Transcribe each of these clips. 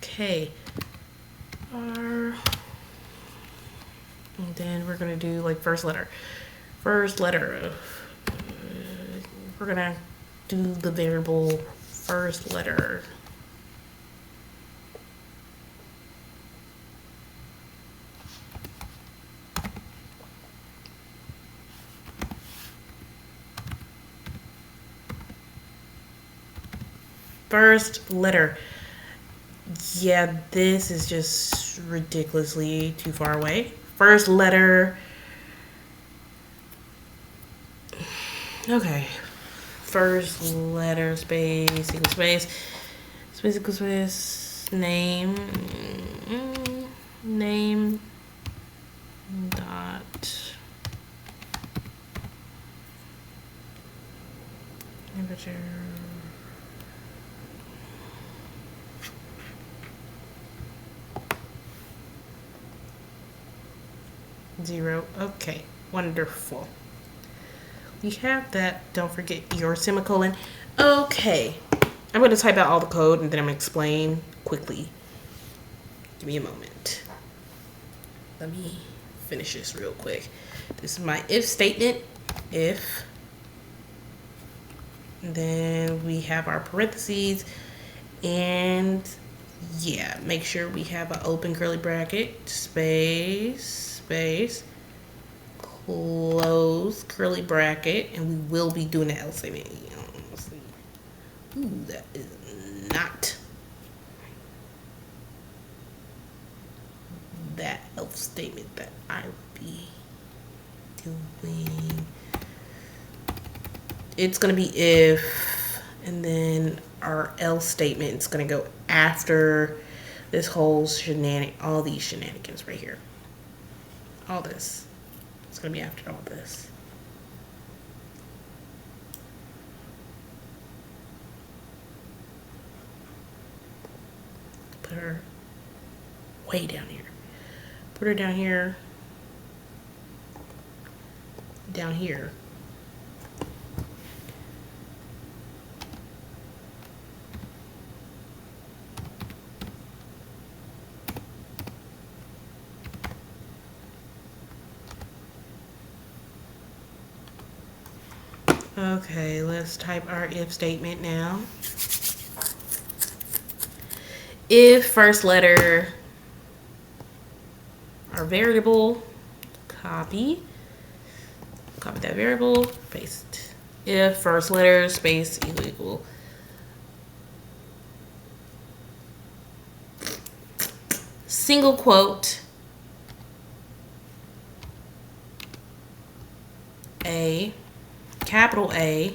Okay. R. And then we're gonna do like first letter. First letter. We're gonna do the variable first letter. First letter. Yeah, this is just ridiculously too far away. First letter. Okay. First letter space equals space equals space name name dot temperature. Zero. Okay, wonderful. We have that. Don't forget your semicolon. Okay, I'm going to type out all the code and then I'm going to explain quickly. Give me a moment. Let me finish this real quick. This is my if statement. If. And then we have our parentheses. And yeah, make sure we have an open curly bracket, space, space, close curly bracket, and we will be doing the else statement. Ooh, that is not that else statement that I would be doing. It's gonna be if, and then our else statement is gonna go after this whole all these shenanigans right here. All this. It's gonna be after all this. Put her way down here. Put her down here. Down here. Okay, let's type our if statement now. If first letter, our variable, copy that variable, paste. If first letter, space equal single quote, A, capital A,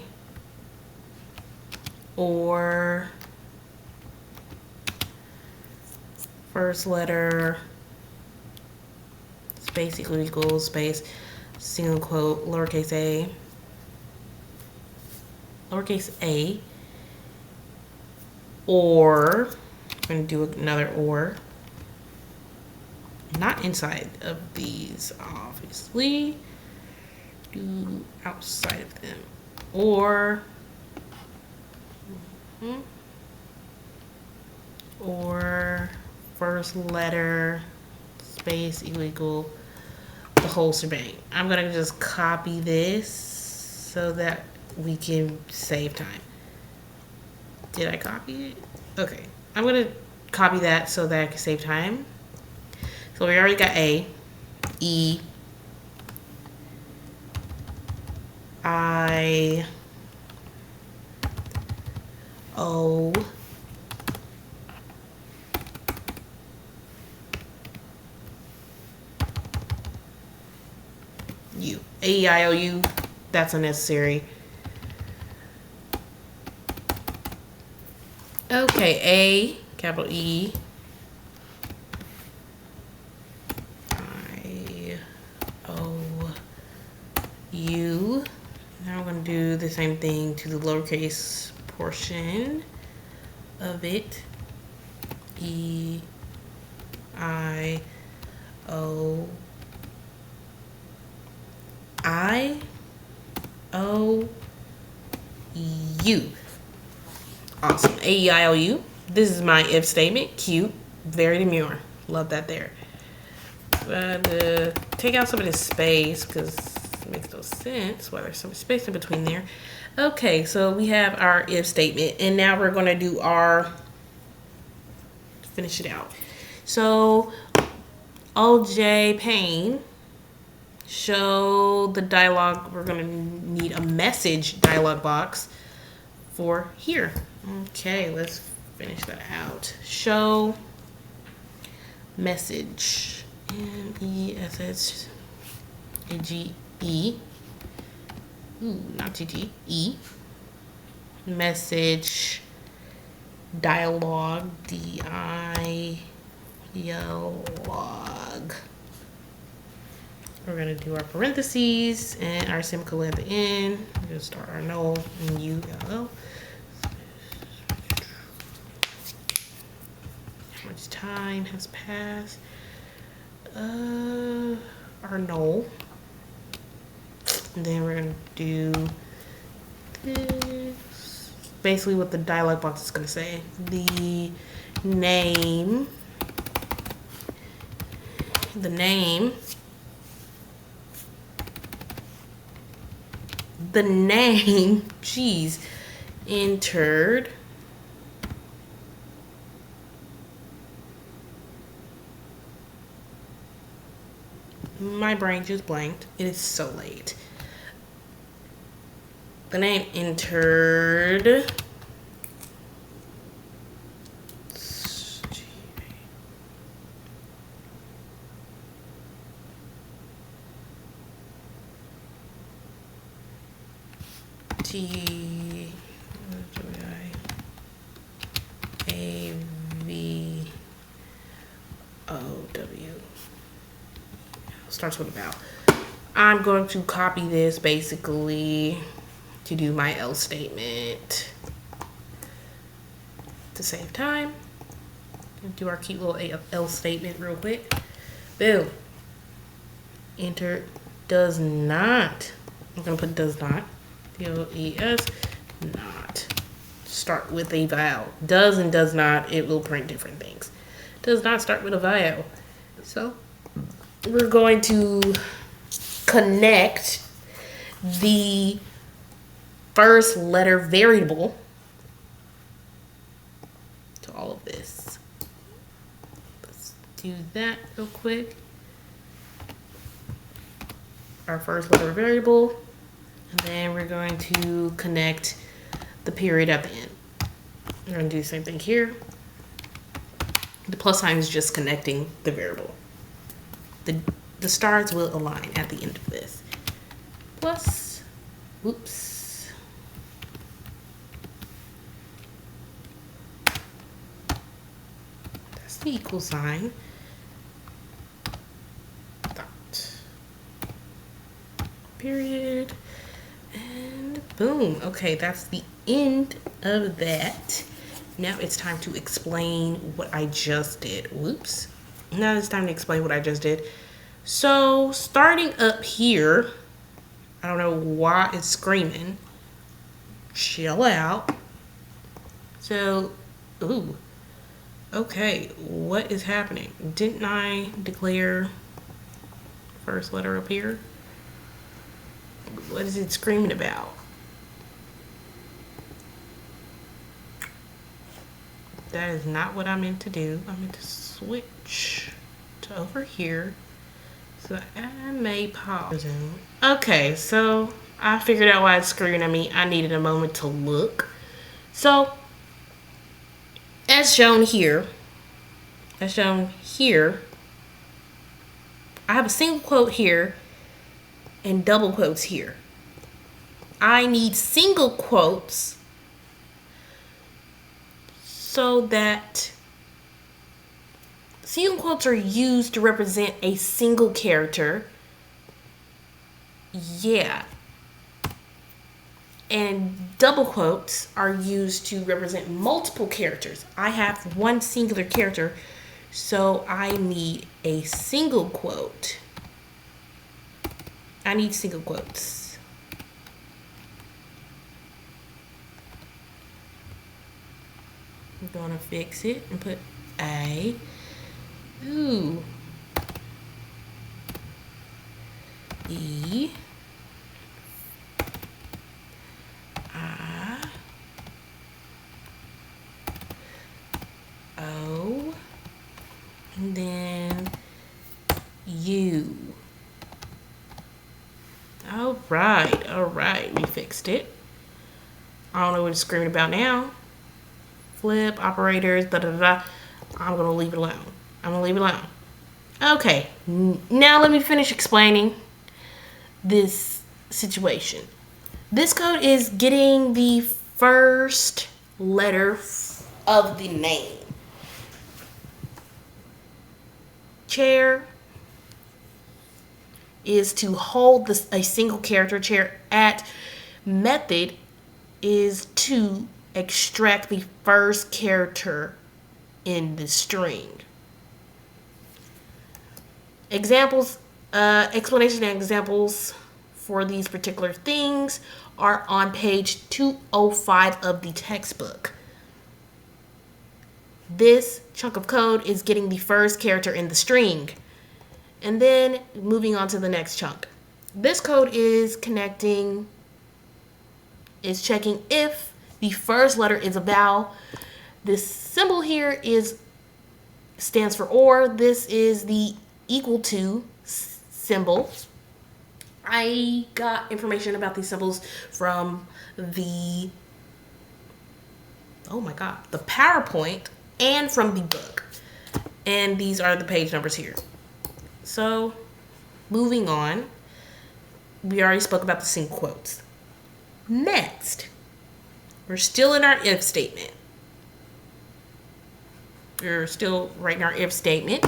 or first letter, space equals space, single quote, lowercase a, or I'm going to do another or, not inside of these, obviously, do outside of them, or first letter, space equal the whole shebang. I'm gonna just copy this so that we can save time. Did I copy it? Okay, I'm gonna copy that so that I can save time. So we already got A, E, I, O, U. A-E-I-O-U, that's unnecessary. Okay, A, capital E, I, O, U. Now we're going to do the same thing to the lowercase portion of it. E, I, O, I, O, U. Awesome. A-E-I-O-U. This is my if statement. Cute. Very demure. Love that there. Take out some of this space because it makes no sense why there's some space in between there. Okay, so we have our if statement, and now we're going to do our finish it out. So OJ Payne, show the dialog. We're going to need a message dialog box for here. Okay, let's finish that out. Show message. MESSAGE. Ooh, not GG. E. Message dialog. Dialog. We're gonna do our parentheses and our semicolon at the end. We're gonna start our null and ULL. How much time has passed? Our null. And then we're gonna do this. Basically what the dialog box is gonna say. The name, geez, entered. My brain just blanked. It is so late. The name entered. TAVOW. Starts with about. I'm going to copy this basically to do my else statement to save time. Do our cute little else statement real quick. Boom. Enter does not. I'm gonna put does not. DOES not. Start with a vowel. Does and does not, it will print different things. Does not start with a vowel. So we're going to connect the first letter variable to all of this. Let's do that real quick. Our first letter variable, and then we're going to connect the period at the end. We're going to do the same thing here. The plus sign is just connecting the variable. The stars will align at the end of this. Plus, whoops. That's the equal sign. Dot. Period. And boom. Okay, that's the end of that. Now it's time to explain what I just did. Whoops. Now it's time to explain what I just did. So starting up here, I don't know why it's screaming. Chill out. So, ooh. Okay, what is happening? Didn't I declare first letter up here? What is it screaming about? That is not what I meant to do. I meant to switch to over here. So I may pause. Okay, so I figured out why it's screaming at me. I needed a moment to look. So, as shown here, I have a single quote here and double quotes here. I need single quotes so that single quotes are used to represent a single character. Yeah. And double quotes are used to represent multiple characters. I have one singular character, so I need a single quote. I need single quotes. We're gonna fix it and put A. Ooh. E. I. O. And then U. All right, we fixed it. I don't know what it's screaming about now. Flip, operators, da da da. I'm gonna leave it alone. Okay, now let me finish explaining this situation. This code is getting the first letter of the name. Chair is to hold a single character chair at. Method is to extract the first character in the string. Examples, explanation and examples for these particular things are on page 205 of the textbook. This chunk of code is getting the first character in the string. And then moving on to the next chunk. This code is checking if the first letter is a vowel. This symbol here stands for or. This is the equal to symbol. I got information about these symbols from the PowerPoint and from the book. And these are the page numbers here. So, moving on, we already spoke about the single quotes. Next, we're still in our if statement. We're still writing our if statement.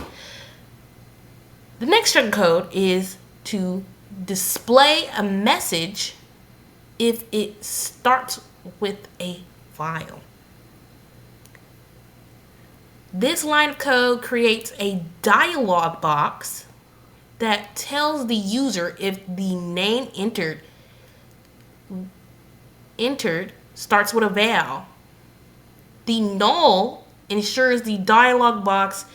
The next chunk of code is to display a message if it starts with a file. This line of code creates a dialog box that tells the user if the name entered starts with a vowel. The null ensures the dialog box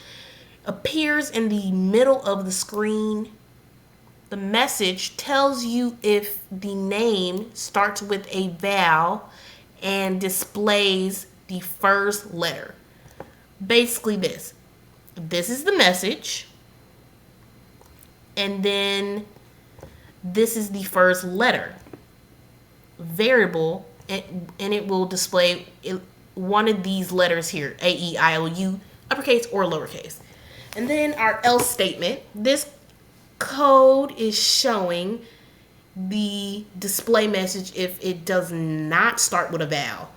appears in the middle of the screen. The message tells you if the name starts with a vowel and displays the first letter. Basically this is the message, and then this is the first letter variable, and it will display one of these letters here, A, E, I, O, U, uppercase or lowercase. And then our else statement. This code is showing the display message if it does not start with a vowel.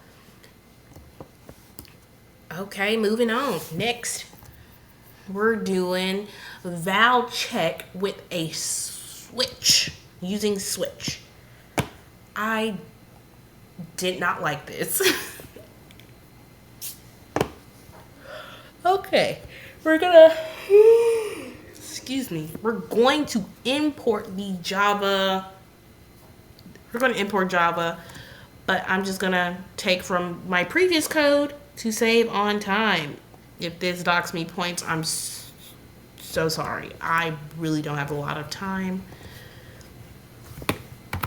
Okay, moving on. Next, we're doing vowel check with a switch, using switch. I did not like this. Okay, we're going to import the Java. We're going to import Java, but I'm just going to take from my previous code to save on time. If this docks me points, I'm so sorry. I really don't have a lot of time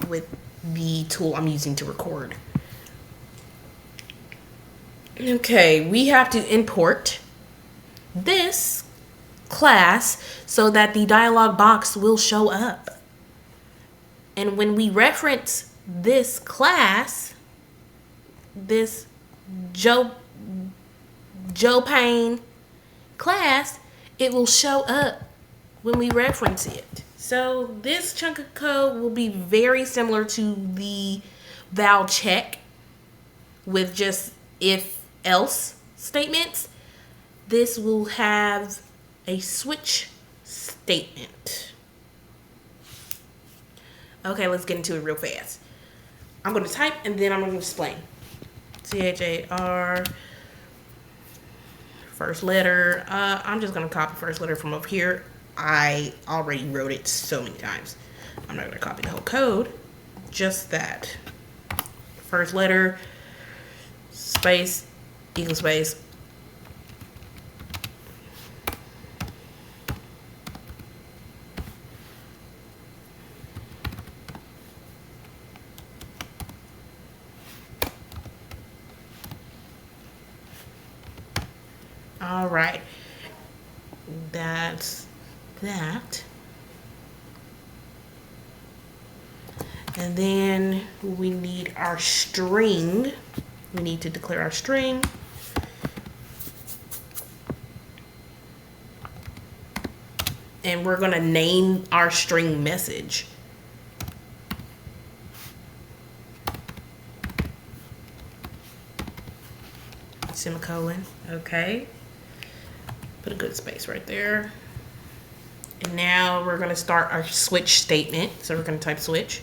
with the tool I'm using to record. Okay, we have to import this class so that the dialog box will show up. And when we reference this class, this Joe Payne class, it will show up when we reference it. So this chunk of code will be very similar to the vowel check with just if else statements. This will have a switch statement. Okay, let's get into it real fast. I'm going to type and then I'm going to explain. CHAR, first letter. I'm just going to copy first letter from up here. I already wrote it so many times. I'm not going to copy the whole code. Just that. First letter, space, equal space, All right. That's that. And then we need our string. We need to declare our string. And we're going to name our string message. Semicolon. Okay. Put a good space right there. And now we're going to start our switch statement. So we're going to type switch.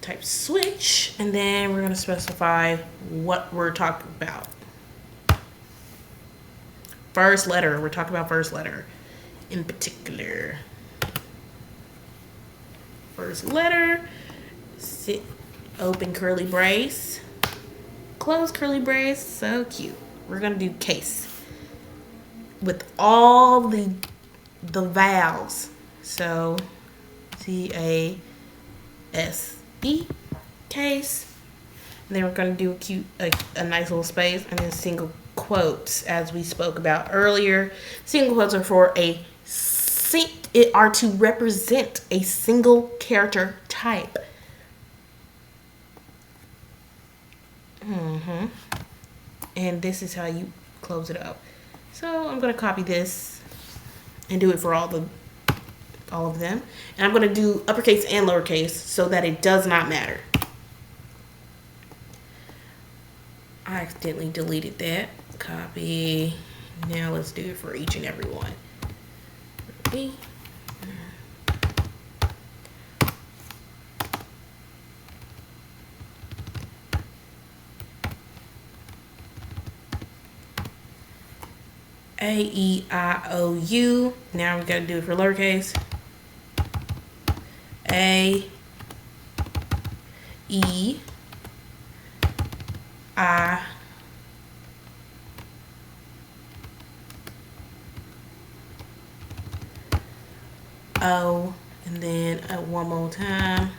Type switch, and then we're going to specify what we're talking about. First letter, we're talking about first letter in particular. First letter, sit, open curly brace, close curly brace, so cute. We're going to do case with all the vowels. So CASE, case. And then we're going to do a nice little space and then single quotes, as we spoke about earlier. Single quotes are for to represent a single character type. And this is how you close it up. So I'm going to copy this and do it for all of them. And I'm going to do uppercase and lowercase so that it does not matter. I accidentally deleted that. Copy. Now let's do it for each and every one. Ready? A-E-I-O-U. Now we got to do it for lowercase. A, E, I, O, and then one more time,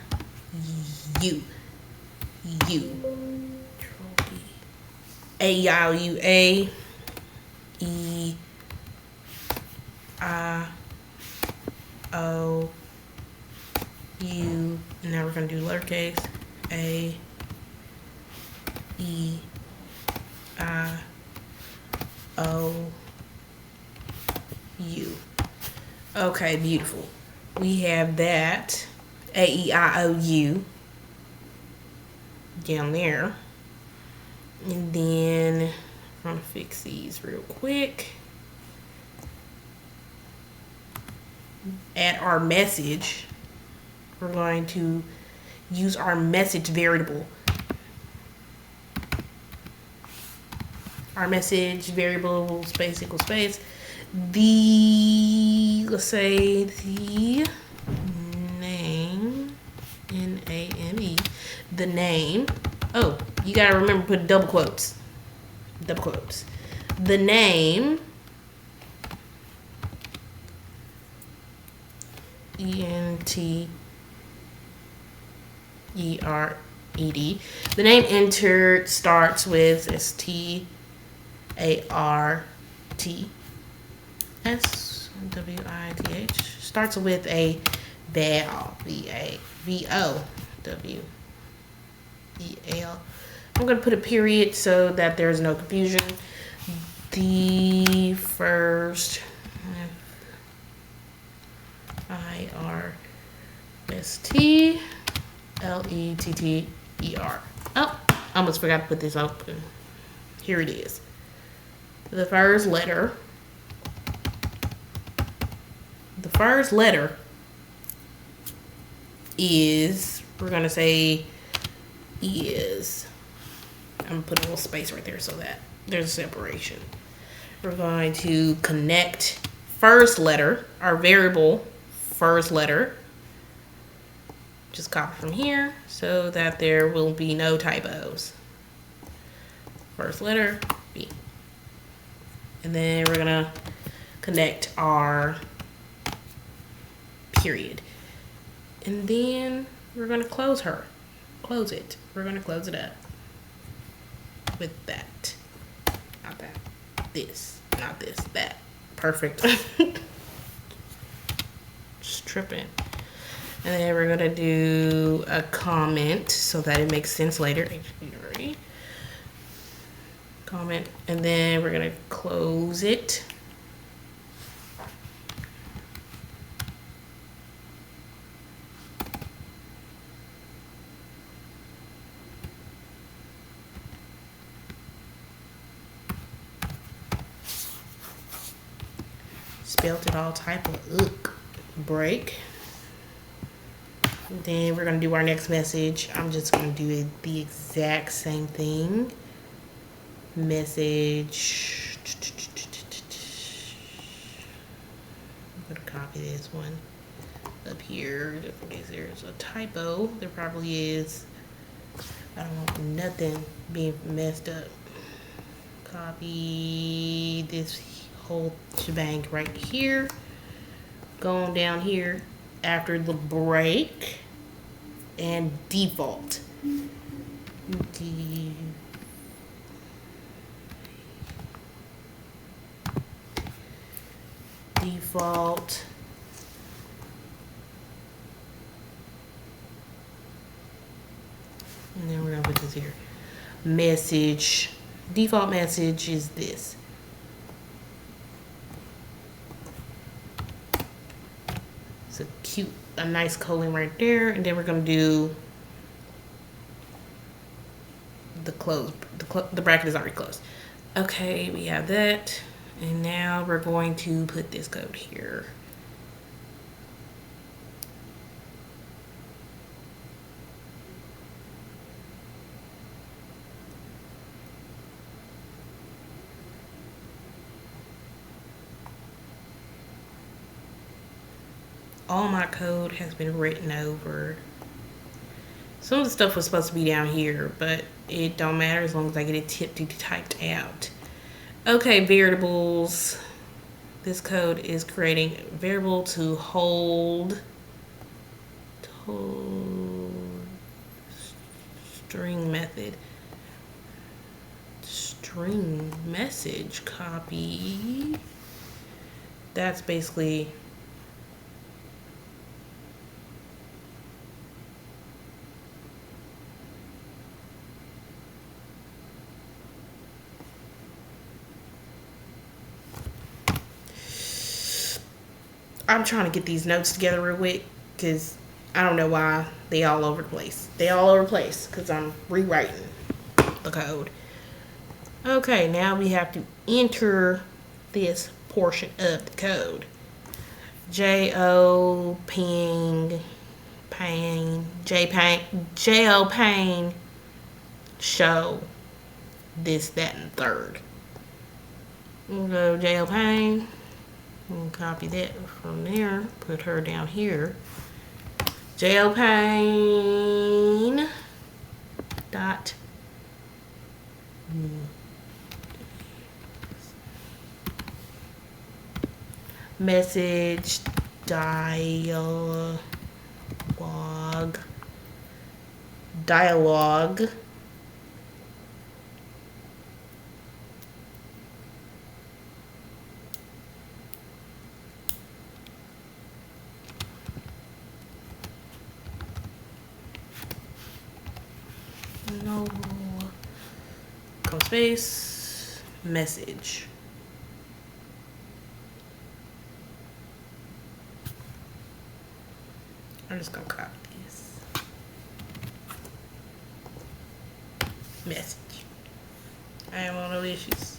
U, A-E-I-O-U, A, E, I, O, U, and now we're going to do lowercase, A, E, I, O, U. Okay, beautiful. We have that, A-E-I-O-U, down there. And then I'm going to fix these real quick. At our message, we're going to use our message variable. Our message variable space equals space. Let's say the name, N-A-M-E, the name. Oh, you gotta remember put double quotes. Double quotes. The name, E-N-T-E-R-E-D. The name entered starts with S-T-A-R-T. S-W-I-T-H. Starts with a vowel. V-A-V-O-W-E-L. I'm going to put a period so that there's no confusion. The first I-R-S-T-L-E-T-T-E-R. Oh, I almost forgot to put this open. Here it is. The first letter. The first letter is, we're going to say, is. I'm going to put a little space right there so that there's a separation. We're going to connect first letter, our variable first letter. Just copy from here so that there will be no typos. First letter, B. And then we're going to connect our period. And then we're going to close her. close it. We're going to close it up with that. Not that. This. Not this. That. Perfect. Just tripping. And then we're going to do a comment so that it makes sense later. Comment. And then we're going to close it. Spelled it all type of break. Then we're going to do our next message. I'm just going to do the exact same thing. Message. I'm going to copy this one up here just in case there's a typo. There probably is. I don't want nothing being messed up. Copy this whole shebang right here. Going down here after the break and default. Default. And then we're gonna put this here. Message. Default message is this. It's a nice colon right there. And then we're gonna do the close. The bracket is already closed. Okay, we have that. And now we're going to put this code here. All my code has been written over. Some of the stuff was supposed to be down here, but it don't matter as long as I get it typed out. Okay, variables. This code is creating a variable to hold string method. String message copy. That's basically I'm trying to get these notes together real quick because I don't know why they all over the place. They all over the place because I'm rewriting the code. Okay, now we have to enter this portion of the code. Jo ping show this, that, and third. We'll go Jo Payne. We'll copy that from there. Put her down here. Jo Payne dot message dialogue no space message. I'm just gonna copy this message. I am on no issues.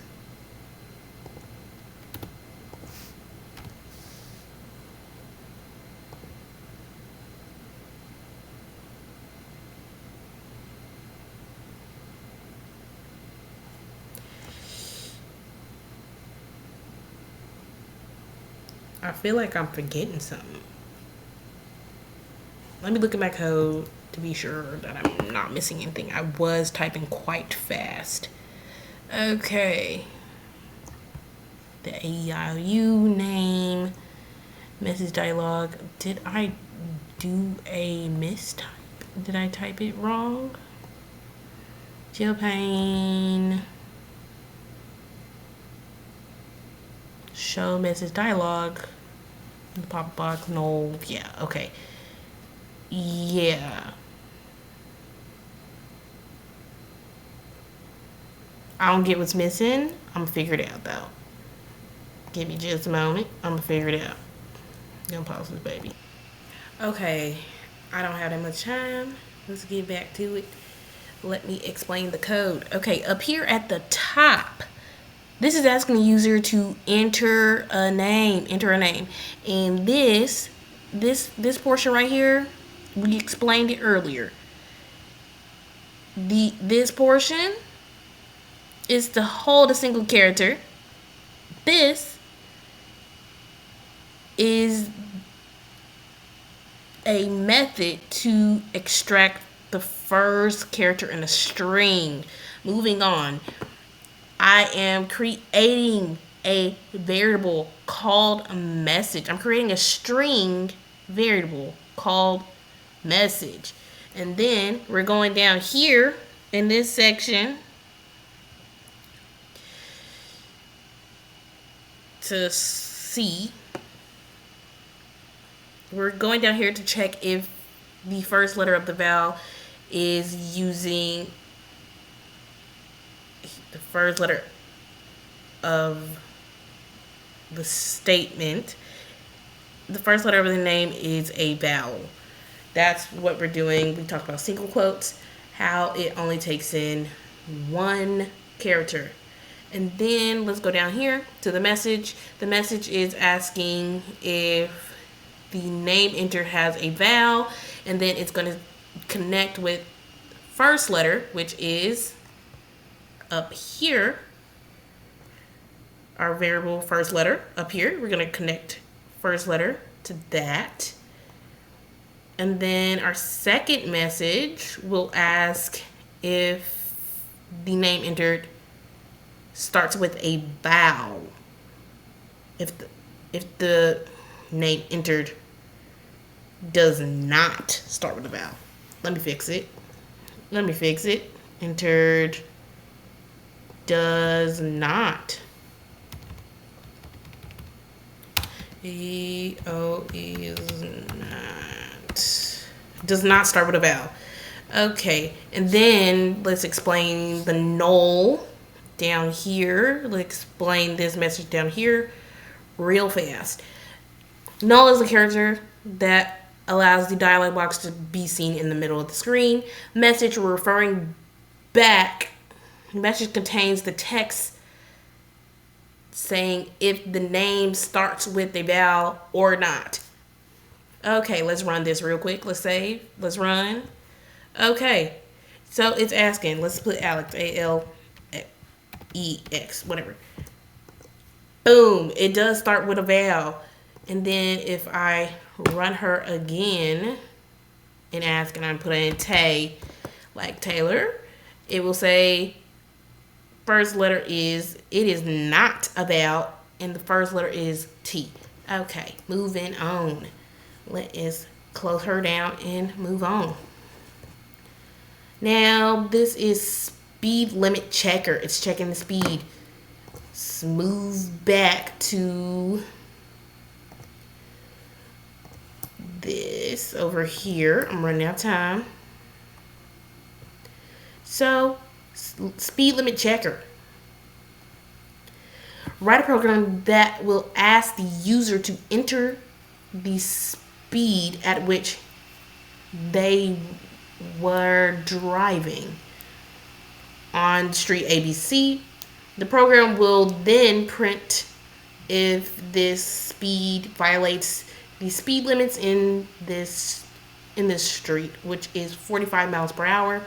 I feel like I'm forgetting something. Let me look at my code to be sure that I'm not missing anything. I was typing quite fast. Okay. The AIU name, message dialogue. Did I do a mistype? Did I type it wrong? Geopane. Show message dialog. The pop box. No. Yeah. Okay. Yeah. I don't get what's missing. I'm gonna figure it out though. Give me just a moment. I'm gonna figure it out. Gonna pause this baby. Okay. I don't have that much time. Let's get back to it. Let me explain the code. Okay, up here at the top, this is asking the user to enter a name. And this portion right here, we explained it earlier. This portion is to hold a single character. This is a method to extract the first character in a string. Moving on. I am creating a variable called message. I'm creating a string variable called message. And then we're going down here in this section to see. We're going down here to check if the first letter of the vowel is using the first letter of the statement. The first letter of the name is a vowel. That's what we're doing. We talked about single quotes, how it only takes in one character. And then let's go down here to the message. The message is asking if the name entered has a vowel, and then it's going to connect with first letter, which is up here. Our variable first letter up here. We're going to connect first letter to that. And then our second message will ask if the name entered starts with a vowel. If the name entered does not start with a vowel. Let me fix it. Entered does not. Does not start with a vowel. Okay, and then let's explain the null down here. Let's explain this message down here real fast. Null is a character that allows the dialog box to be seen in the middle of the screen. Message referring back. Message contains the text saying if the name starts with a vowel or not. Okay, let's run this real quick. Let's save. Let's run. Okay, so it's asking. Let's put Alex, A-L-E-X, whatever. Boom, it does start with a vowel. And then if I run her again and ask, and I put in Tay, like Taylor, it will say first letter is, it is not a vowel, and the first letter is T. Okay, moving on. Let us close her down and move on. Now, this is speed limit checker. It's checking the speed. Let's move back to this over here. I'm running out of time. So, speed limit checker. Write a program that will ask the user to enter the speed at which they were driving on street ABC. The program will then print if this speed violates the speed limits in this street, which is 45 miles per hour.